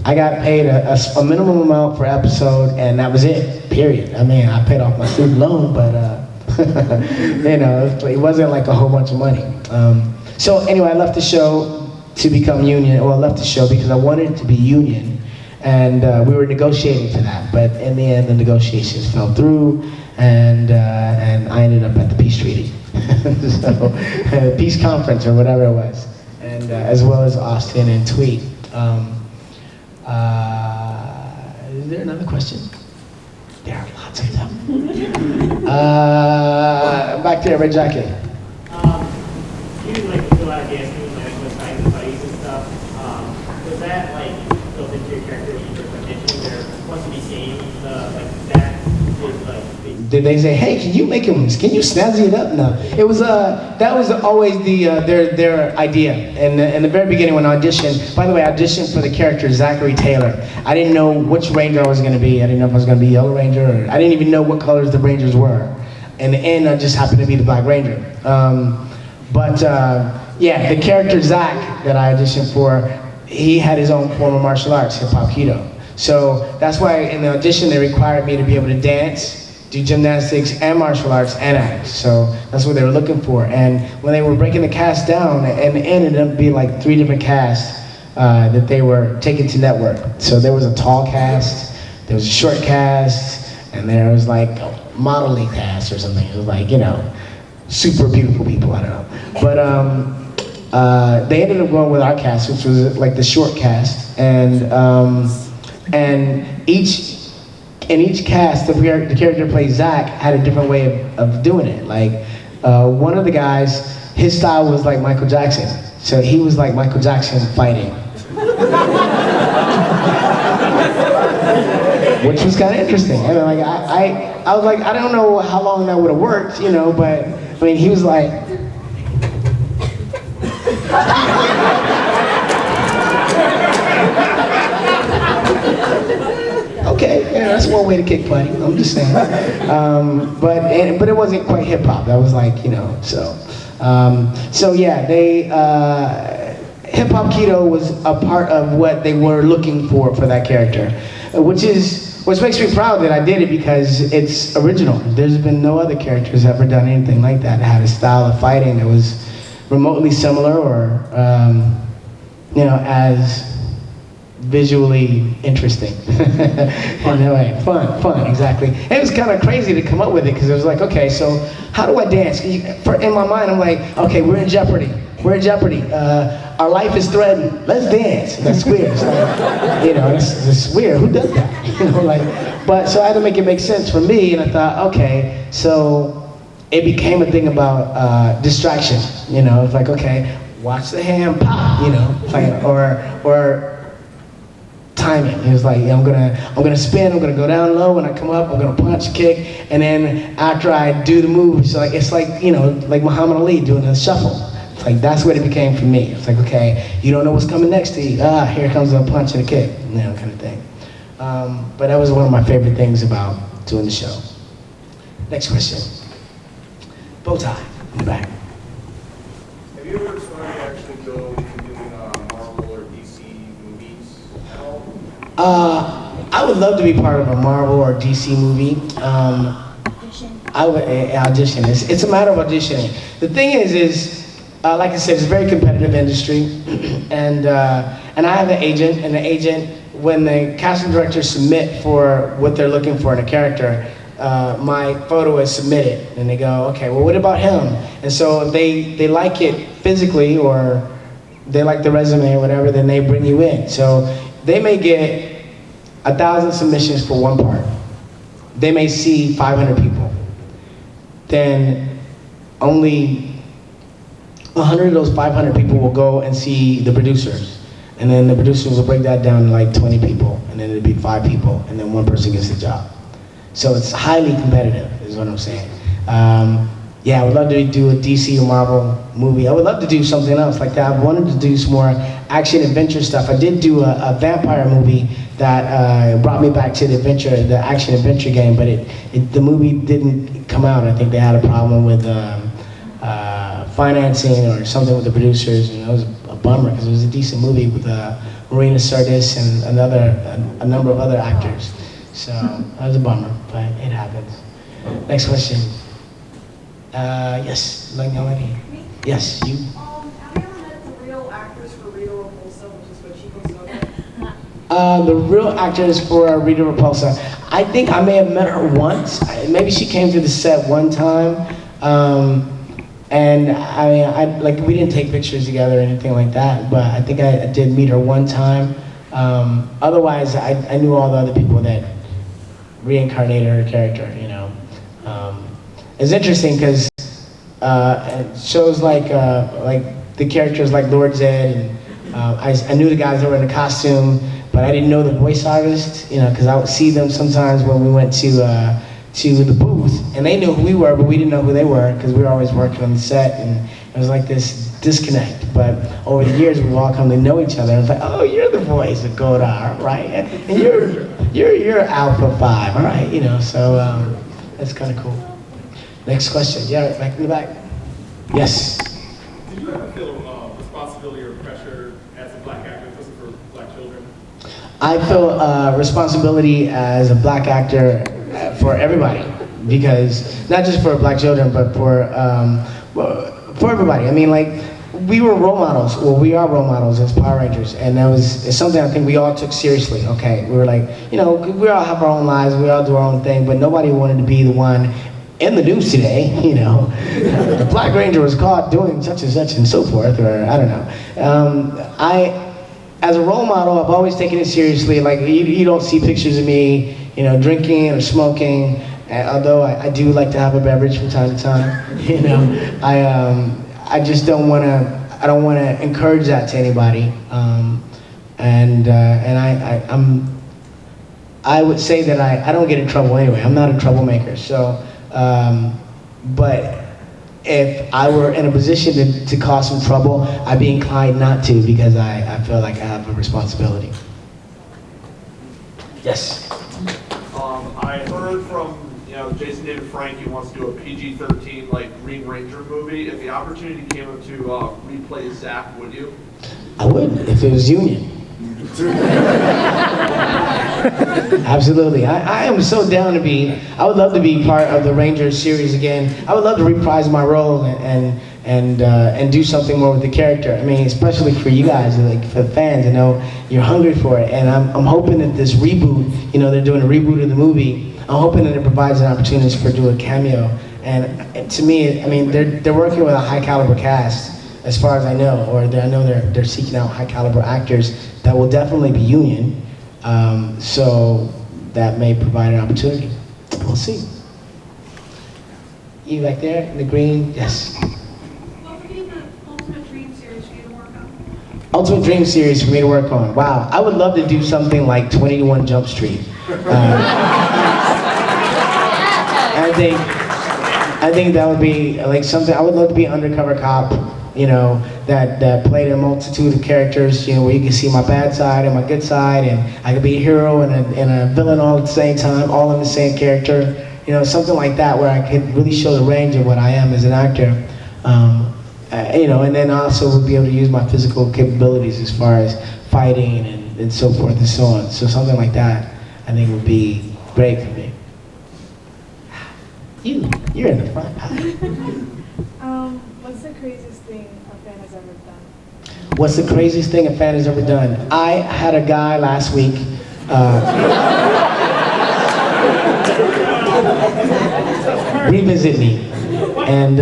I got paid a minimum amount per episode, and that was it, period. I mean, I paid off my student loan, but it wasn't like a whole bunch of money. So anyway, I left the show to become union. Well, I left the show because I wanted it to be union. And we were negotiating for that, but in the end, the negotiations fell through, and I ended up at the peace treaty, so peace conference or whatever it was, and as well as Austin and Tweet. Is there another question? There are lots of them. Back there, red jacket. You do a lot of dancing, with the buddies and stuff. Was that built into your character when you were auditioning, or once you became that was Did they say, hey, can you snazzy it up? No, it was that was always their idea. And in the very beginning when I auditioned, by the way, I auditioned for the character Zachary Taylor. I didn't know which Ranger I was going to be. I didn't know if I was going to be Yellow Ranger, or I didn't even know what colors the Rangers were. In the end, I just happened to be the Black Ranger. But Yeah, the character Zach that I auditioned for, he had his own form of martial arts, hip hop keto. So that's why in the audition they required me to be able to dance, do gymnastics and martial arts and act. So that's what they were looking for. And when they were breaking the cast down, and it ended up being like 3 different casts that they were taking to network. So there was a tall cast, there was a short cast, and there was like a modeling cast or something. It was like, you know, super beautiful people, I don't know. But they ended up going with our cast, which was like the short cast, and in each cast, the character that plays Zach had a different way of doing it. Like one of the guys, his style was like Michael Jackson, so he was like Michael Jackson fighting, which was kind of interesting. And like I was like, I don't know how long that would have worked, you know, but I mean, he was like. Okay, yeah, that's one way to kick buddy. I'm just saying. But it wasn't quite hip hop. That was like, you know, so yeah, they hip hop keto was a part of what they were looking for that character, which makes me proud that I did it because it's original. There's been no other characters ever done anything like that. It had a style of fighting that was remotely similar or you know, as visually interesting. In a way, fun, exactly. And it was kind of crazy to come up with it because it was like, okay, so how do I dance? In my mind, I'm like, okay, we're in jeopardy. Our life is threatened. Let's dance. That's weird. It's like, you know, it's weird. Who does that? You know, like, but so I had to make it make sense for me, and I thought, okay, so it became a thing about distraction. You know, it's like, okay, watch the hand pop. You know, like, or timing. It was like, yeah, I'm gonna spin, I'm gonna go down low, when I come up, I'm gonna punch, kick, and then after I do the move, so like, it's like, you know, like Muhammad Ali doing a shuffle. It's like, that's what it became for me. It's like, okay, you don't know what's coming next to you. Here comes a punch and a kick, you know, kind of thing. But that was one of my favorite things about doing the show. Next question. Bow tie in the back. Have you ever tried to actually go into doing Marvel or DC movies at all? I would love to be part of a Marvel or DC movie. I would audition. It's a matter of auditioning. The thing is like I said, it's a very competitive industry, and I have an agent, and the agent, when the casting directors submit for what they're looking for in a character, my photo is submitted, and they go, okay, well, what about him? And so if they like it physically, or they like the resume or whatever, then they bring you in. So they may get 1,000 submissions for one part. They may see 500 people. Then only 100 of those 500 people will go and see the producers. And then the producers will break that down to like 20 people, and then it'll be 5 people, and then one person gets the job. So it's highly competitive, is what I'm saying. Yeah, I would love to do a DC or Marvel movie. I would love to do something else like that. I wanted to do some more action adventure stuff. I did do a vampire movie that brought me back to the action adventure game, but the movie didn't come out. I think they had a problem with financing or something with the producers, and it was a bummer because it was a decent movie with Marina Sirtis and a number of other actors. So that was a bummer, but it happens. Next question. Yes, young lady. Me? Yes, you. Have you ever met the real actors for Rita Repulsa, which is what Chico Soda? The real actress for Rita Repulsa. I think I may have met her once. Maybe she came to the set one time. And I mean, we didn't take pictures together or anything like that, but I think I did meet her one time. Otherwise, I knew all the other people that reincarnated her character, you know. It's interesting because shows like the characters like Lord Zed, and I knew the guys that were in the costume, but I didn't know the voice artist, you know, because I would see them sometimes when we went to the booth, and they knew who we were, but we didn't know who they were because we were always working on the set, and it was like this disconnect. But over the years, we've all come to know each other. And it's like, oh, you're the voice of Godard, right? And you're Alpha 5, all right? You know, so that's kind of cool. Next question. Yeah, back in the back. Yes. Did you ever feel responsibility or pressure as a black actor, especially for black children? I feel responsibility as a black actor for everybody, because not just for black children, but for everybody. I mean, like, we were role models. Well, we are role models as Power Rangers, and it's something I think we all took seriously. Okay, we were like, you know, we all have our own lives, we all do our own thing, but nobody wanted to be the one in the news today, you know, the Black Ranger was caught doing such and so forth, or I don't know. As a role model, I've always taken it seriously. Like, you don't see pictures of me, you know, drinking or smoking, although I do like to have a beverage from time to time, you know. I just don't want to, I don't want to encourage that to anybody. I would say that I don't get in trouble anyway. I'm not a troublemaker, so, but if I were in a position to cause some trouble, I'd be inclined not to, because I feel like I have a responsibility. Yes? I heard from, you know, Jason David Frank, he wants to do a PG-13 like Green Ranger movie. If the opportunity came up to replay Zach, would you? I would, if it was Union. Absolutely. I am so down to be, I would love to be part of the Rangers series again. I would love to reprise my role and do something more with the character. I mean, especially for you guys, like for the fans, I know you're hungry for it. And I'm hoping that this reboot, you know, they're doing a reboot of the movie. I'm hoping that it provides an opportunity for doing a cameo. And to me, I mean, they're working with a high caliber cast, as far as I know, or I know they're seeking out high caliber actors that will definitely be Union. So that may provide an opportunity. We'll see. You back there in the green? Yes. What would be the ultimate dream series for you to work on? Ultimate dream series for me to work on. Wow, I would love to do something like 21 Jump Street. I think that would be like something. I would love to be an undercover cop, you know, that played a multitude of characters, you know, where you can see my bad side and my good side, and I could be a hero and a villain all at the same time, all in the same character. You know, something like that, where I could really show the range of what I am as an actor. You know, and then also would be able to use my physical capabilities as far as fighting and so forth and so on. So something like that, I think, would be great for me. You're in the front. What's the craziest thing a fan has ever done? What's the craziest thing a fan has ever done? I had a guy last week. Revisit me. And,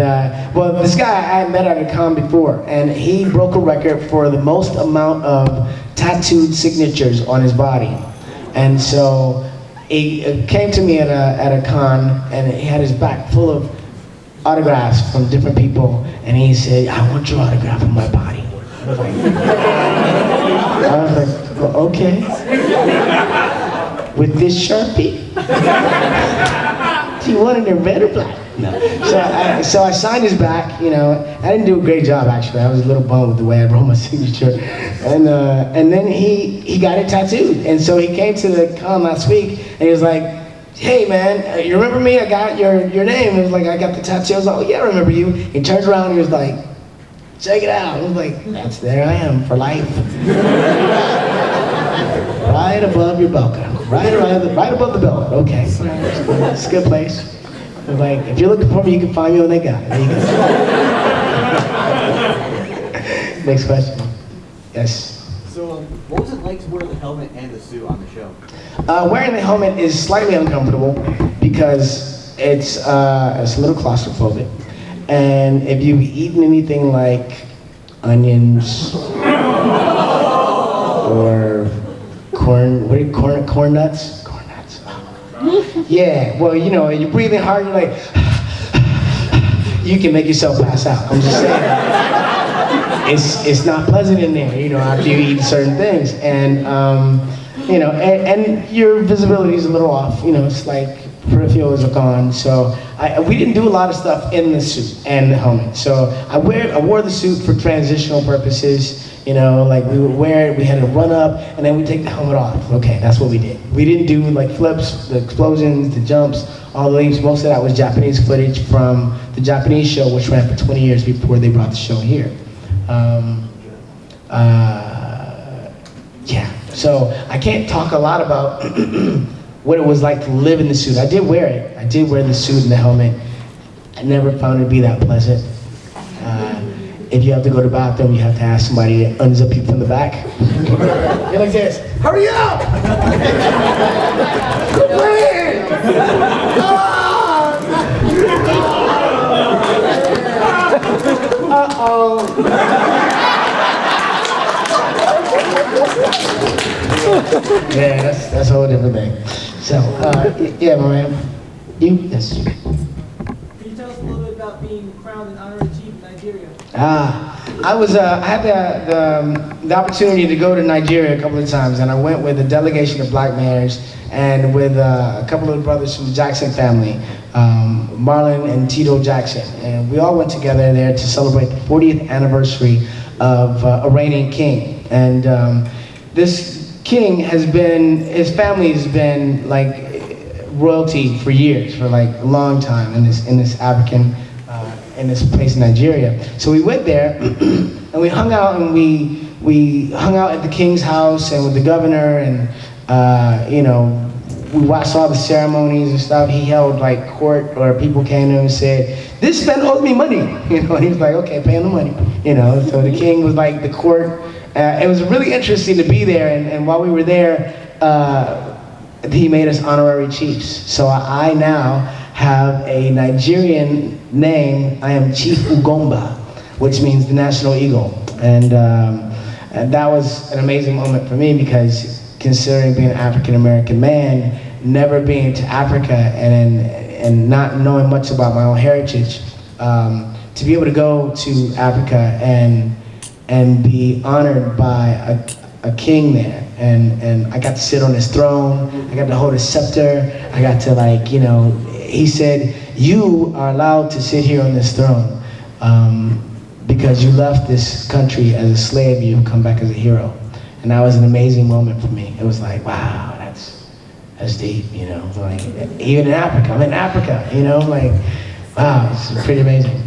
well, this guy I had met at a con before, and he broke a record for the most amount of tattooed signatures on his body. And so he came to me at a con, and he had his back full of autographs from different people, and he said, "I want your autograph on my body." I was like, well, okay. With this Sharpie? Do you want it in red or black? No. So I signed his back, you know. I didn't do a great job, actually. I was a little bummed with the way I wrote my signature. And then he got it tattooed. And so he came to the con last week, and he was like, "Hey man, you remember me? I got your name." It was like, I got the tattoo. I was like, "Oh yeah, I remember you." He turned around and he was like, "Check it out." I was like, there I am for life. Right above your belt, right above the belt. Okay, it's a good place. I was like, if you're looking for me, you can find me on that guy. There you go. Next question. Yes. So, what was it like to wear the helmet and the suit on the show? Wearing the helmet is slightly uncomfortable because it's a little claustrophobic. And if you've eaten anything like onions or corn nuts? Corn nuts. Yeah, well, you know, you're breathing hard, you're like, you can make yourself pass out. I'm just saying. It's not pleasant in there, you know, after you eat certain things. And, you know, and your visibility is a little off, you know, it's like peripherals are gone. So we didn't do a lot of stuff in the suit and the helmet. So I wore the suit for transitional purposes, you know, like we would wear it, we had to run up, and then we take the helmet off. Okay, that's what we did. We didn't do like flips, the explosions, the jumps, all the leaps. Most of that was Japanese footage from the Japanese show, which ran for 20 years before they brought the show here. Yeah, so I can't talk a lot about what it was like to live in the suit. I did wear it. I did wear the suit and the helmet. I never found it to be that pleasant. If you have to go to the bathroom, you have to ask somebody to unzip you from the back. You're like this, hurry up! Quit playing! Uh-oh. Yeah, that's a whole different thing. So, yeah, my man. Yes. Can you tell us a little bit about being crowned an honorary chief in Nigeria? I had the opportunity to go to Nigeria a couple of times, and I went with a delegation of black mayors and with a couple of brothers from the Jackson family, Marlon and Tito Jackson, and we all went together there to celebrate the 40th anniversary of a reigning king. And this king his family has been like royalty for years, for like a long time in this African, in this place in Nigeria. So we went there and we hung out, and we hung out at the king's house and with the governor, and you know, we watched all the ceremonies and stuff. He held like court, or people came to him and said, "This man owes me money," you know, and he was like, "Okay, pay him the money," you know. So the king was like the court. It was really interesting to be there, and while we were there, he made us honorary chiefs. So I now have a Nigerian name. I am Chief Ugomba, which means the national eagle. And that was an amazing moment for me, because considering being an African-American man, never being to Africa, and not knowing much about my own heritage, to be able to go to Africa and be honored by a king there, and I got to sit on his throne, I got to hold his scepter, I got to, like, you know, he said, "You are allowed to sit here on this throne because you left this country as a slave, you come back as a hero." And that was an amazing moment for me. It was like, wow, that's deep, you know, like, even in Africa, I'm in Africa, you know, like, wow, it's pretty amazing.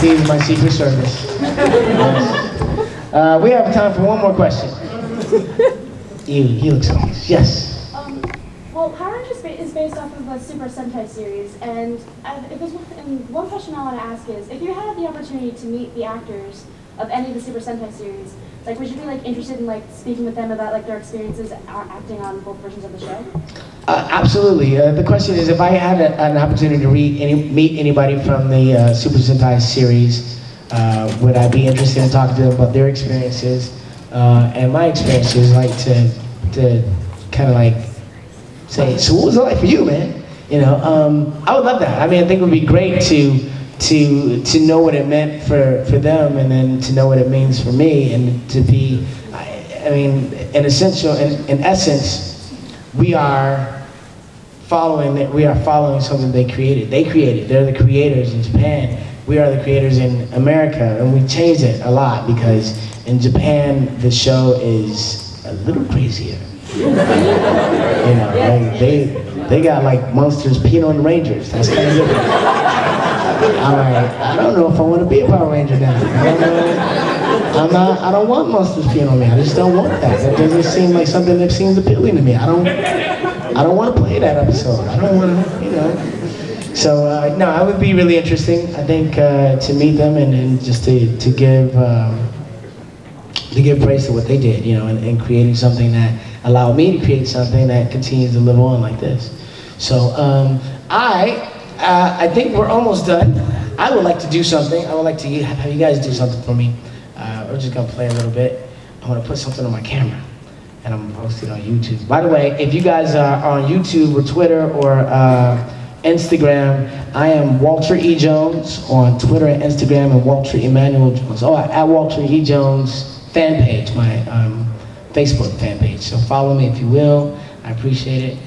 He's my Secret Service. We have time for one more question. He looks nice. Yes. Well, Power Rangers is based off of a Super Sentai series, and one question I want to ask is, if you had the opportunity to meet the actors of any of the Super Sentai series, like, would you be like interested in like speaking with them about like their experiences acting on both versions of the show? Absolutely. The question is, if I had an opportunity to meet anybody from the Super Sentai series, would I be interested in talking to them about their experiences and my experiences, like to kind of like say, "So what was it like for you, man?" You know, I would love that. I mean, I think it would be great to know what it meant for them, and then to know what it means for me, and to be, I mean, in essence, we are following something they created. They're the creators in Japan. We are the creators in America, and we changed it a lot, because in Japan the show is a little crazier. You know, like they got like monsters peeing on Rangers. That's kind of different. I'm like, I don't know if I want to be a Power Ranger now. I don't want monsters peeing on me. I just don't want that. That doesn't seem like something that seems appealing to me. I don't want to play that episode. I don't want to, you know. So no, it would be really interesting, I think, to meet them and just to give praise to what they did, you know, and creating something that allowed me to create something that continues to live on like this. So I think we're almost done. I would like to do something. I would like to have you guys do something for me. We're just gonna play a little bit. I want to put something on my camera, and I'm gonna post it on YouTube. By the way, if you guys are on YouTube or Twitter or Instagram, I am Walter E. Jones on Twitter and Instagram, and Walter Emmanuel Jones. Oh, at Walter E. Jones fan page, my Facebook fan page. So follow me if you will. I appreciate it.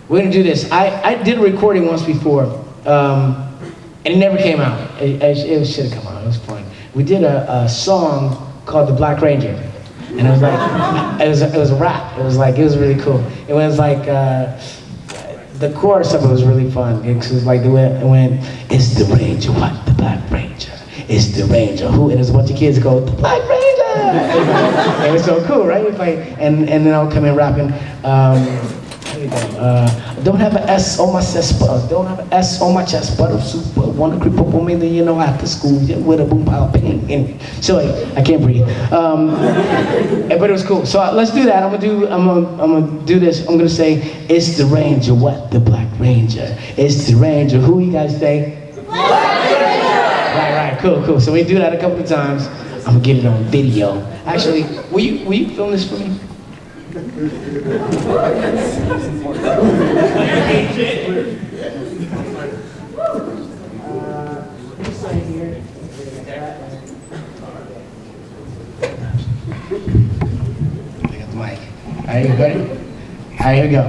We're gonna do this. I did a recording once before, And it never came out. It should have come out. It was fun. We did a song called The Black Ranger. And it was like, it was a rap. It was really cool. It was like, the chorus of it was really fun. It was like, it went, it's the Ranger, what? The Black Ranger. It's the Ranger, who? And there's a bunch of kids go, the Black Ranger! It was so cool, right? Like, and then I'll come in rapping, don't have an S on my chest, but don't have an S on my chest, but I'm super, wanna creep up on me, then you know after school, yeah, with a boom pow bang. Anyway, so I can't breathe. But it was cool. So let's do that. I'm gonna do this. I'm gonna say, it's the Ranger, what? The Black Ranger. It's the Ranger. Who you guys say? Black Ranger. Right, cool. So we do that a couple of times. I'm gonna get it on video. Actually, will you film this for me? Pick up the mic. Alright, you ready? Alright, here we go.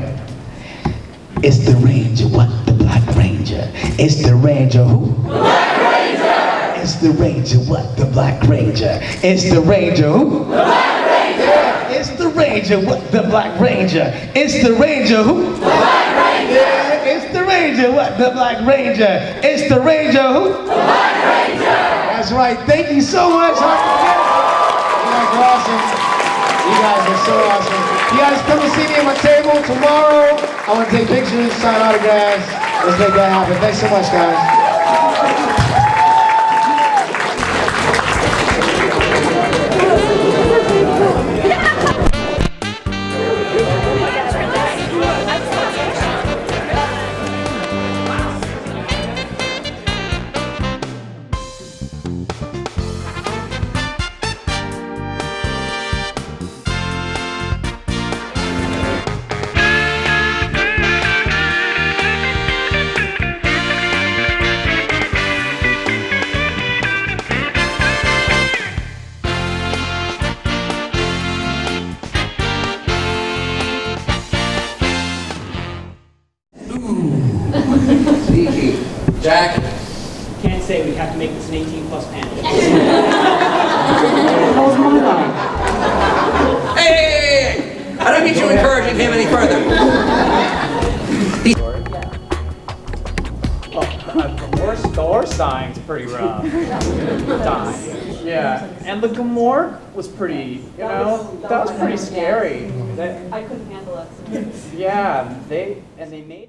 It's the Ranger, what? The Black Ranger. It's the Ranger, who? Black Ranger! It's the Ranger, what? The Black Ranger. It's the Ranger, who? Black Ranger! It's the Ranger, what? The Black Ranger. It's the Ranger, who? Black Ranger! Yeah, it's the Ranger, what? The Black Ranger. It's the Ranger, who? Black Ranger! That's right. Thank you so much. You guys are awesome. You guys are so awesome. You guys come and see me at my table tomorrow. I want to take pictures, sign autographs. Let's make that happen. Thanks so much, guys. Jack? Can't say, we have to make this an 18+ panel. Hey! I don't need you encouraging him any further. The horse dying's pretty rough. Dying. Yeah, and the Gamorg was pretty, that was pretty scary. I couldn't handle it. Yeah, they made it.